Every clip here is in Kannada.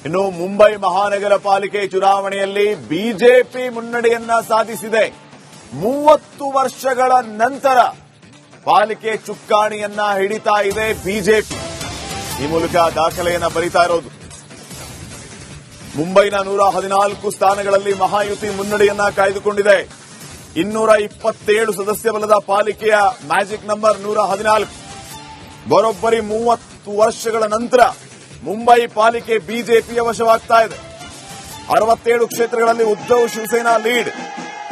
ಇನ್ನು ಮುಂಬೈ ಮಹಾನಗರ ಪಾಲಿಕೆ ಚುನಾವಣೆಯಲ್ಲಿ ಬಿಜೆಪಿ ಮುನ್ನಡೆಯನ್ನ ಸಾಧಿಸಿದೆ. 30 ವರ್ಷಗಳ ನಂತರ ಪಾಲಿಕೆ ಚುಕ್ಕಾಣಿಯನ್ನ ಹಿಡಿತಾ ಇದೆ ಬಿಜೆಪಿ. ಈ ಮೂಲಕ ದಾಖಲೆಯನ್ನ ಬರಿತಾ ಇರೋದು. ಮುಂಬೈನ 114 ಸ್ಥಾನಗಳಲ್ಲಿ ಮಹಾಯುತಿ ಮುನ್ನಡೆಯನ್ನ ಕಾಯ್ದುಕೊಂಡಿದೆ. 227 ಸದಸ್ಯ ಬಲದ ಪಾಲಿಕೆಯ ಮ್ಯಾಜಿಕ್ ನಂಬರ್ 114. ಬರೋಬ್ಬರಿ 30 ವರ್ಷಗಳ ನಂತರ ಮುಂಬೈ ಪಾಲಿಕೆ ಬಿಜೆಪಿಯ ವಶವಾಗ್ತಾ ಇದೆ. 67 ಕ್ಷೇತ್ರಗಳಲ್ಲಿ ಉದ್ಧವ್ ಶಿವಸೇನಾ ಲೀಡ್.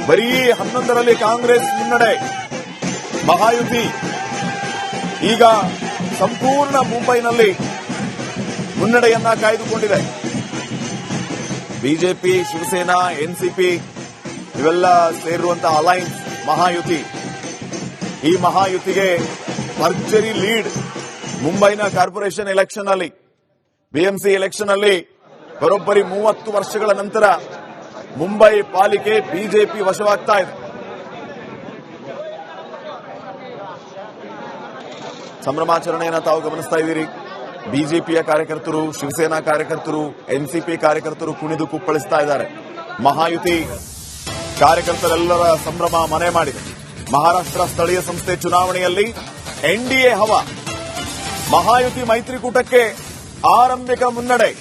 ಬರೀ 11ರಲ್ಲಿ ಕಾಂಗ್ರೆಸ್ ಮುನ್ನಡೆ. ಮಹಾಯುತಿ ಈಗ ಸಂಪೂರ್ಣ ಮುಂಬೈನಲ್ಲಿ ಮುನ್ನಡೆಯನ್ನ ಕಾಯ್ದುಕೊಂಡಿದೆ. ಬಿಜೆಪಿ, ಶಿವಸೇನಾ, ಎನ್ಸಿಪಿ ಇವೆಲ್ಲ ಸೇರಿರುವಂತಹ ಅಲೈನ್ಸ್ ಮಹಾಯುತಿ. ಈ ಮಹಾಯುತಿಗೆ ಭರ್ಜರಿ ಲೀಡ್. ಮುಂಬೈನ ಕಾರ್ಪೊರೇಷನ್ ಎಲೆಕ್ಷನ್ ಅಲ್ಲಿ, ಬಿಎಂಸಿ ಎಲೆಕ್ಷನ್ ಅಲ್ಲಿ ಬರೋಬ್ಬರಿ 30 ವರ್ಷಗಳ ನಂತರ ಮುಂಬೈ ಪಾಲಿಕೆ ಬಿಜೆಪಿ ವಶವಾಗ್ತಾ ಇದೆ. ಸಂಭ್ರಮಾಚರಣೆಯನ್ನು ತಾವು ಗಮನಿಸ್ತಾ ಇದ್ದೀರಿ. ಬಿಜೆಪಿಯ ಕಾರ್ಯಕರ್ತರು, ಶಿವಸೇನಾ ಕಾರ್ಯಕರ್ತರು, ಎನ್ಸಿಪಿ ಕಾರ್ಯಕರ್ತರು ಕುಣಿದು ಕುಪ್ಪಳಿಸ್ತಾ ಇದ್ದಾರೆ. ಮಹಾಯುತಿ ಕಾರ್ಯಕರ್ತರೆಲ್ಲರ ಸಂಭ್ರಮ ಮನೆ ಮಾಡಿದೆ. ಮಹಾರಾಷ್ಟ್ರ ಸ್ಥಳೀಯ ಸಂಸ್ಥೆ ಚುನಾವಣೆಯಲ್ಲಿ ಎನ್ಡಿಎ ಹವಾ. ಮಹಾಯುತಿ ಮೈತ್ರಿಕೂಟಕ್ಕೆ ಆರಂಭಿಕ ಮುನ್ನಡೆ.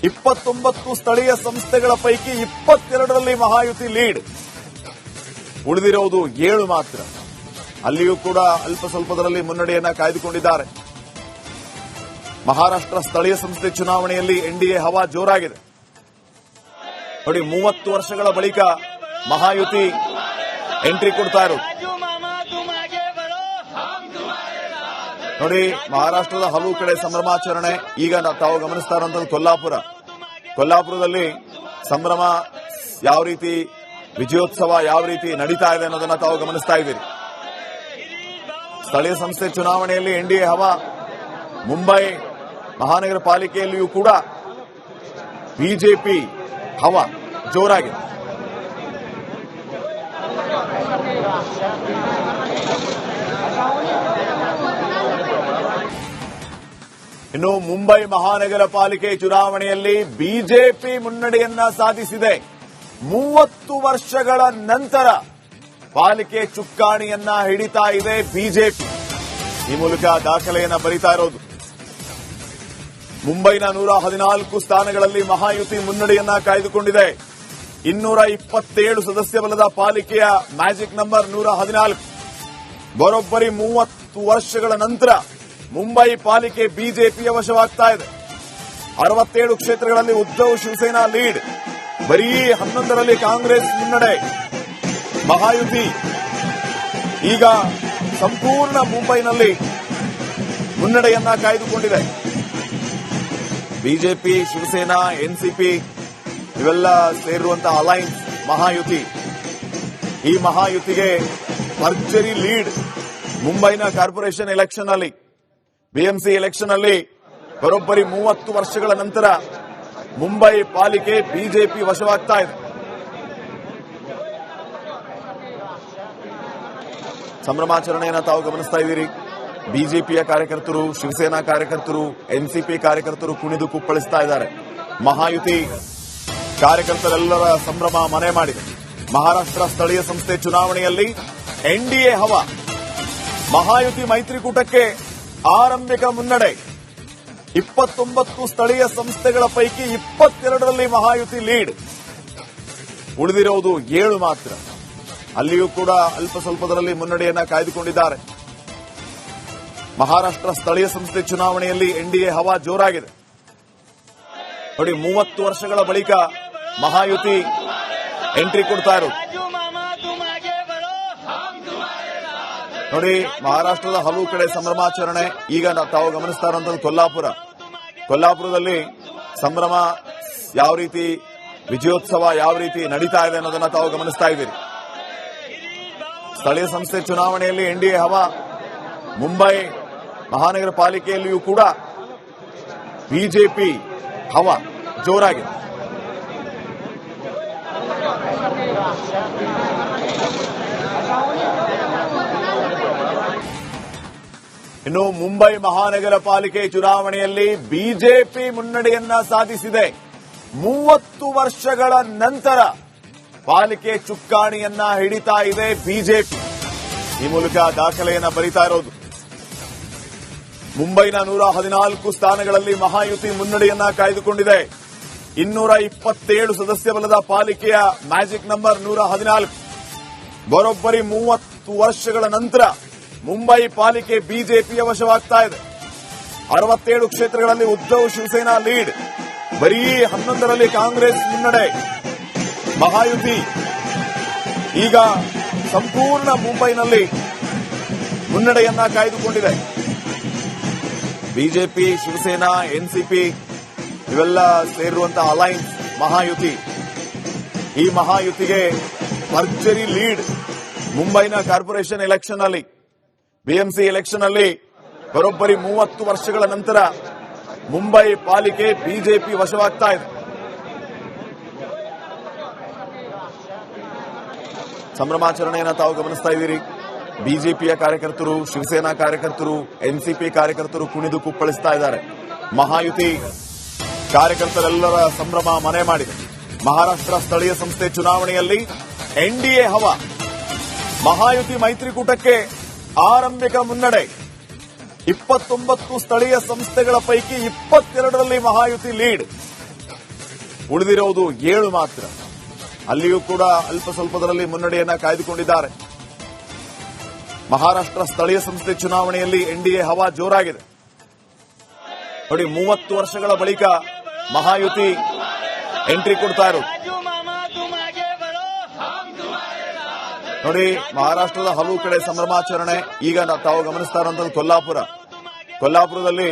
29 ಸ್ಥಳೀಯ ಸಂಸ್ಥೆಗಳ ಪೈಕಿ 22ರಲ್ಲಿ ಮಹಾಯುತಿ ಲೀಡ್. ಉಳಿದಿರುವುದು 7 ಮಾತ್ರ. ಅಲ್ಲಿಯೂ ಕೂಡ ಅಲ್ಪ ಸ್ವಲ್ಪದರಲ್ಲಿ ಮುನ್ನಡೆಯನ್ನ ಕಾಯ್ದುಕೊಂಡಿದ್ದಾರೆ. ಮಹಾರಾಷ್ಟ್ರ ಸ್ಥಳೀಯ ಸಂಸ್ಥೆ ಚುನಾವಣೆಯಲ್ಲಿ ಎನ್ಡಿಎ ಹವಾ ಜೋರಾಗಿದೆ. ನೋಡಿ, 30 ವರ್ಷಗಳ ಬಳಿಕ ಮಹಾಯುತಿ ಎಂಟ್ರಿ ಕೊಡ್ತಾ ಇರೋದು. ನೋಡಿ, ಮಹಾರಾಷ್ಟ್ರದ ಹಲವು ಕಡೆ ಸಂಭ್ರಮಾಚರಣೆ. ಈಗ ತಾವು ಗಮನಿಸ್ತಾ ಇರುವಂತದ್ದು ಕೊಲ್ಲಾಪುರದಲ್ಲಿ ಸಂಭ್ರಮ ಯಾವ ರೀತಿ, ವಿಜಯೋತ್ಸವ ಯಾವ ರೀತಿ ನಡೀತಾ ಇದೆ ಅನ್ನೋದನ್ನ ತಾವು ಗಮನಿಸ್ತಾ ಇದ್ದೀರಿ. ಸ್ಥಳೀಯ ಸಂಸ್ಥೆ ಚುನಾವಣೆಯಲ್ಲಿ ಎನ್ಡಿಎ ಹವಾ. ಮುಂಬೈ ಮಹಾನಗರ ಪಾಲಿಕೆಯಲ್ಲಿಯೂ ಕೂಡ ಬಿಜೆಪಿ ಹವಾ ಜೋರಾಗಿದೆ. ಇನ್ನು ಮುಂಬೈ ಮಹಾನಗರ ಪಾಲಿಕೆ ಚುನಾವಣೆಯಲ್ಲಿ ಬಿಜೆಪಿ ಮುನ್ನಡೆಯನ್ನ ಸಾಧಿಸಿದೆ. 30 ವರ್ಷಗಳ ನಂತರ ಪಾಲಿಕೆ ಚುಕ್ಕಾಣಿಯನ್ನ ಹಿಡಿತಾ ಇದೆ ಬಿಜೆಪಿ. ಈ ಮೂಲಕ ದಾಖಲೆಯನ್ನ ಬರಿತಾ ಇರೋದು. ಮುಂಬೈನ 114 ಸ್ಥಾನಗಳಲ್ಲಿ ಮಹಾಯುತಿ ಮುನ್ನಡೆಯನ್ನ ಕಾಯ್ದುಕೊಂಡಿದೆ. 227 ಸದಸ್ಯ ಬಲದ ಪಾಲಿಕೆಯ ಮ್ಯಾಜಿಕ್ ನಂಬರ್ 114. ಬರೋಬ್ಬರಿ 30 ವರ್ಷಗಳ ನಂತರ ಮುಂಬೈ ಪಾಲಿಕೆ ಬಿಜೆಪಿಯ ವಶವಾಗ್ತಾ ಇದೆ. 67 ಕ್ಷೇತ್ರಗಳಲ್ಲಿ ಉದ್ಧವ್ ಶಿವಸೇನಾ ಲೀಡ್. ಬರೀ 11ರಲ್ಲಿ ಕಾಂಗ್ರೆಸ್ ಮುನ್ನಡೆ. ಮಹಾಯುತಿ ಈಗ ಸಂಪೂರ್ಣ ಮುಂಬೈನಲ್ಲಿ ಮುನ್ನಡೆಯನ್ನ ಕಾಯ್ದುಕೊಂಡಿದೆ. ಬಿಜೆಪಿ, ಶಿವಸೇನಾ, ಎನ್ಸಿಪಿ ಇವೆಲ್ಲ ಸೇರಿರುವಂತಹ ಅಲೈನ್ಸ್ ಮಹಾಯುತಿ. ಈ ಮಹಾಯುತಿಗೆ ಭರ್ಜರಿ ಲೀಡ್. ಮುಂಬೈನ ಕಾರ್ಪೊರೇಷನ್ ಎಲೆಕ್ಷನ್ ಅಲ್ಲಿ, ಬಿಎಂಸಿ ಎಲೆಕ್ಷನ್ ಅಲ್ಲಿ ಬರೋಬ್ಬರಿ 30 ವರ್ಷಗಳ ನಂತರ ಮುಂಬೈ ಪಾಲಿಕೆ ಬಿಜೆಪಿ ವಶವಾಗ್ತಾ ಇದೆ. ಸಂಭ್ರಮಾಚರಣೆಯನ್ನು ತಾವು ಗಮನಿಸ್ತಾ ಇದ್ದೀರಿ. ಬಿಜೆಪಿಯ ಕಾರ್ಯಕರ್ತರು, ಶಿವಸೇನಾ ಕಾರ್ಯಕರ್ತರು, ಎನ್ಸಿಪಿ ಕಾರ್ಯಕರ್ತರು ಕುಣಿದು ಕುಪ್ಪಳಿಸ್ತಾ ಇದ್ದಾರೆ. ಮಹಾಯುತಿ ಕಾರ್ಯಕರ್ತರೆಲ್ಲರ ಸಂಭ್ರಮ ಮನೆ ಮಾಡಿದೆ. ಮಹಾರಾಷ್ಟ್ರ ಸ್ಥಳೀಯ ಸಂಸ್ಥೆ ಚುನಾವಣೆಯಲ್ಲಿ ಎನ್ಡಿಎ ಹವಾ. ಮಹಾಯುತಿ ಮೈತ್ರಿಕೂಟಕ್ಕೆ ಆರಂಭಿಕ ಮುನ್ನಡೆ. 29 ಸ್ಥಳೀಯ ಸಂಸ್ಥೆಗಳ ಪೈಕಿ 22ರಲ್ಲಿ ಮಹಾಯುತಿ ಲೀಡ್. ಉಳಿದಿರುವುದು 7 ಮಾತ್ರ. ಅಲ್ಲಿಯೂ ಕೂಡ ಅಲ್ಪ ಸ್ವಲ್ಪದರಲ್ಲಿ ಮುನ್ನಡೆಯನ್ನ ಕಾಯ್ದುಕೊಂಡಿದ್ದಾರೆ. ಮಹಾರಾಷ್ಟ್ರ ಸ್ಥಳೀಯ ಸಂಸ್ಥೆ ಚುನಾವಣೆಯಲ್ಲಿ ಎನ್ಡಿಎ ಹವಾ ಜೋರಾಗಿದೆ. ನೋಡಿ, 30 ವರ್ಷಗಳ ಬಳಿಕ ಮಹಾಯುತಿ ಎಂಟ್ರಿ ಕೊಡ್ತಾ ಇರೋದು. ನೋಡಿ, ಮಹಾರಾಷ್ಟ್ರದ ಹಲವು ಕಡೆ ಸಂಭ್ರಮಾಚರಣೆ. ಈಗ ತಾವು ಗಮನಿಸ್ತಾ ಇರುವಂತದ್ದು ಕೊಲ್ಲಾಪುರದಲ್ಲಿ ಸಂಭ್ರಮ ಯಾವ ರೀತಿ, ವಿಜಯೋತ್ಸವ ಯಾವ ರೀತಿ ನಡೀತಾ ಇದೆ ಅನ್ನೋದನ್ನ ತಾವು ಗಮನಿಸ್ತಾ ಇದ್ದೀರಿ. ಸ್ಥಳೀಯ ಸಂಸ್ಥೆ ಚುನಾವಣೆಯಲ್ಲಿ ಎನ್ಡಿಎ ಹವಾ. ಮುಂಬೈ ಮಹಾನಗರ ಪಾಲಿಕೆಯಲ್ಲಿಯೂ ಕೂಡ ಬಿಜೆಪಿ ಹವಾ ಜೋರಾಗಿದೆ. ಇನ್ನು ಮುಂಬೈ ಮಹಾನಗರ ಪಾಲಿಕೆ ಚುನಾವಣೆಯಲ್ಲಿ ಬಿಜೆಪಿ ಮುನ್ನಡೆಯನ್ನ ಸಾಧಿಸಿದೆ. 30 ವರ್ಷಗಳ ನಂತರ ಪಾಲಿಕೆ ಚುಕ್ಕಾಣಿಯನ್ನ ಹಿಡಿತಾ ಇದೆ ಬಿಜೆಪಿ. ಈ ಮೂಲಕ ದಾಖಲೆಯನ್ನ ಬರಿತಾ ಇರೋದು. ಮುಂಬೈನ 114 ಸ್ಥಾನಗಳಲ್ಲಿ ಮಹಾಯುತಿ ಮುನ್ನಡೆಯನ್ನ ಕಾಯ್ದುಕೊಂಡಿದೆ. 227 ಸದಸ್ಯ ಬಲದ ಪಾಲಿಕೆಯ ಮ್ಯಾಜಿಕ್ ನಂಬರ್ 114. ಬರೋಬ್ಬರಿ 30 ವರ್ಷಗಳ ನಂತರ ಮುಂಬೈ ಪಾಲಿಕೆ ಬಿಜೆಪಿಯ ವಶವಾಗ್ತಾ ಇದೆ. 67 ಕ್ಷೇತ್ರಗಳಲ್ಲಿ ಉದ್ಧವ್ ಶಿವಸೇನಾ ಲೀಡ್. ಬರೀ 11ರಲ್ಲಿ ಕಾಂಗ್ರೆಸ್ ಮುನ್ನಡೆ. ಮಹಾಯುತಿ ಈಗ ಸಂಪೂರ್ಣ ಮುಂಬೈನಲ್ಲಿ ಮುನ್ನಡೆಯನ್ನ ಕಾಯ್ದುಕೊಂಡಿದೆ. ಬಿಜೆಪಿ, ಶಿವಸೇನಾ, ಎನ್ಸಿಪಿ ಇವೆಲ್ಲ ಸೇರಿರುವಂತಹ ಅಲೈನ್ಸ್ ಮಹಾಯುತಿ. ಈ ಮಹಾಯುತಿಗೆ ಭರ್ಜರಿ ಲೀಡ್. ಮುಂಬೈನ ಕಾರ್ಪೊರೇಷನ್ ಎಲೆಕ್ಷನ್ ಅಲ್ಲಿ, ಬಿಎಂಸಿ ಎಲೆಕ್ಷನ್ ಅಲ್ಲಿ ಬರೋಬ್ಬರಿ 30 ವರ್ಷಗಳ ನಂತರ ಮುಂಬೈ ಪಾಲಿಕೆ ಬಿಜೆಪಿ ವಶವಾಗ್ತಾ ಇದೆ. ಸಂಭ್ರಮಾಚರಣೆಯನ್ನು ತಾವು ಗಮನಿಸ್ತಾ ಇದ್ದೀರಿ. ಬಿಜೆಪಿಯ ಕಾರ್ಯಕರ್ತರು, ಶಿವಸೇನಾ ಕಾರ್ಯಕರ್ತರು, ಎನ್ಸಿಪಿ ಕಾರ್ಯಕರ್ತರು ಕುಣಿದು ಕುಪ್ಪಳಿಸ್ತಾ ಇದ್ದಾರೆ. ಮಹಾಯುತಿ ಕಾರ್ಯಕರ್ತರೆಲ್ಲರ ಸಂಭ್ರಮ ಮನೆ ಮಾಡಿದೆ. ಮಹಾರಾಷ್ಟ್ರ ಸ್ಥಳೀಯ ಸಂಸ್ಥೆ ಚುನಾವಣೆಯಲ್ಲಿ ಎನ್ಡಿಎ ಹವಾ. ಮಹಾಯುತಿ ಮೈತ್ರಿಕೂಟಕ್ಕೆ ಆರಂಭಿಕ ಮುನ್ನಡೆ. 29 ಸ್ಥಳೀಯ ಸಂಸ್ಥೆಗಳ ಪೈಕಿ 22ರಲ್ಲಿ ಮಹಾಯುತಿ ಲೀಡ್. ಉಳಿದಿರುವುದು 7 ಮಾತ್ರ. ಅಲ್ಲಿಯೂ ಕೂಡ ಅಲ್ಪ ಸ್ವಲ್ಪದರಲ್ಲಿ ಮುನ್ನಡೆಯನ್ನ ಕಾಯ್ದುಕೊಂಡಿದ್ದಾರೆ. ಮಹಾರಾಷ್ಟ್ರ ಸ್ಥಳೀಯ ಸಂಸ್ಥೆ ಚುನಾವಣೆಯಲ್ಲಿ ಎನ್ಡಿಎ ಹವಾ ಜೋರಾಗಿದೆ. ನೋಡಿ, 30 ವರ್ಷಗಳ ಬಳಿಕ ಮಹಾಯುತಿ ಎಂಟ್ರಿ ಕೊಡ್ತಾ ಇರೋದು. ನೋಡಿ, ಮಹಾರಾಷ್ಟ್ರದ ಹಲವು ಕಡೆ ಸಂಭ್ರಮಾಚರಣೆ. ಈಗ ತಾವು ಗಮನಿಸ್ತಾ ಇರುವಂತದ್ದು ಕೊಲ್ಲಾಪುರದಲ್ಲಿ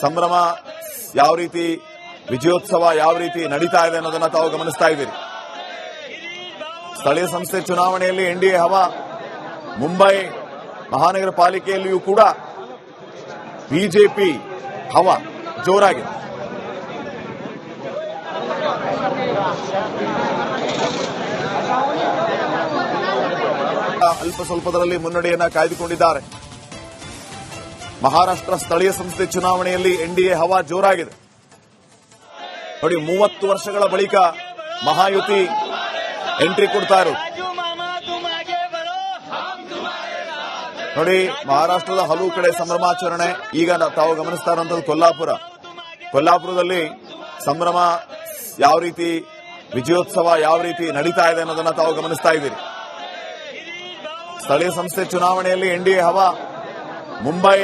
ಸಂಭ್ರಮ ಯಾವ ರೀತಿ, ವಿಜಯೋತ್ಸವ ಯಾವ ರೀತಿ ನಡೀತಾ ಇದೆ ಅನ್ನೋದನ್ನ ತಾವು ಗಮನಿಸ್ತಾ ಇದ್ದೀರಿ. ಸ್ಥಳೀಯ ಸಂಸ್ಥೆ ಚುನಾವಣೆಯಲ್ಲಿ ಎನ್ಡಿಎ ಹವಾ. ಮುಂಬೈ ಮಹಾನಗರ ಪಾಲಿಕೆಯಲ್ಲಿಯೂ ಕೂಡ ಬಿಜೆಪಿ ಹವಾ ಜೋರಾಗಿದೆ. ಅಲ್ಪ ಸ್ವಲ್ಪದರಲ್ಲಿ ಮುನ್ನಡೆಯನ್ನ ಕಾಯ್ದುಕೊಂಡಿದ್ದಾರೆ. ಮಹಾರಾಷ್ಟ್ರ ಸ್ಥಳೀಯ ಸಂಸ್ಥೆ ಚುನಾವಣೆಯಲ್ಲಿ ಎನ್ಡಿಎ ಹವಾ ಜೋರಾಗಿದೆ. ನೋಡಿ, 30 ವರ್ಷಗಳ ಬಳಿಕ ಮಹಾಯುತಿ ಎಂಟ್ರಿ ಕೊಡ್ತಾ ಇರೋದು. ನೋಡಿ, ಮಹಾರಾಷ್ಟ್ರದ ಹಲವು ಕಡೆ ಸಂಭ್ರಮಾಚರಣೆ. ಈಗ ತಾವು ಗಮನಿಸ್ತಾ ಇರುವಂತದ್ದು ಕೊಲ್ಲಾಪುರದಲ್ಲಿ ಸಂಭ್ರಮ ಯಾವ ರೀತಿ, ವಿಜಯೋತ್ಸವ ಯಾವ ರೀತಿ ನಡೀತಾ ಇದೆ ಅನ್ನೋದನ್ನ ತಾವು ಗಮನಿಸ್ತಾ ಇದ್ದೀರಿ. ಸ್ಥಳೀಯ ಸಂಸ್ಥೆ ಚುನಾವಣೆಯಲ್ಲಿ ಎನ್ಡಿಎ ಹವಾ. ಮುಂಬೈ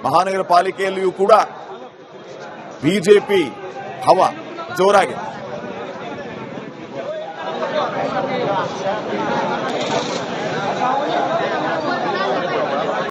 ಮಹಾನಗರ ಪಾಲಿಕೆಯಲ್ಲಿಯೂ ಕೂಡ ಬಿಜೆಪಿ ಹವಾ ಜೋರಾಗಿದೆ.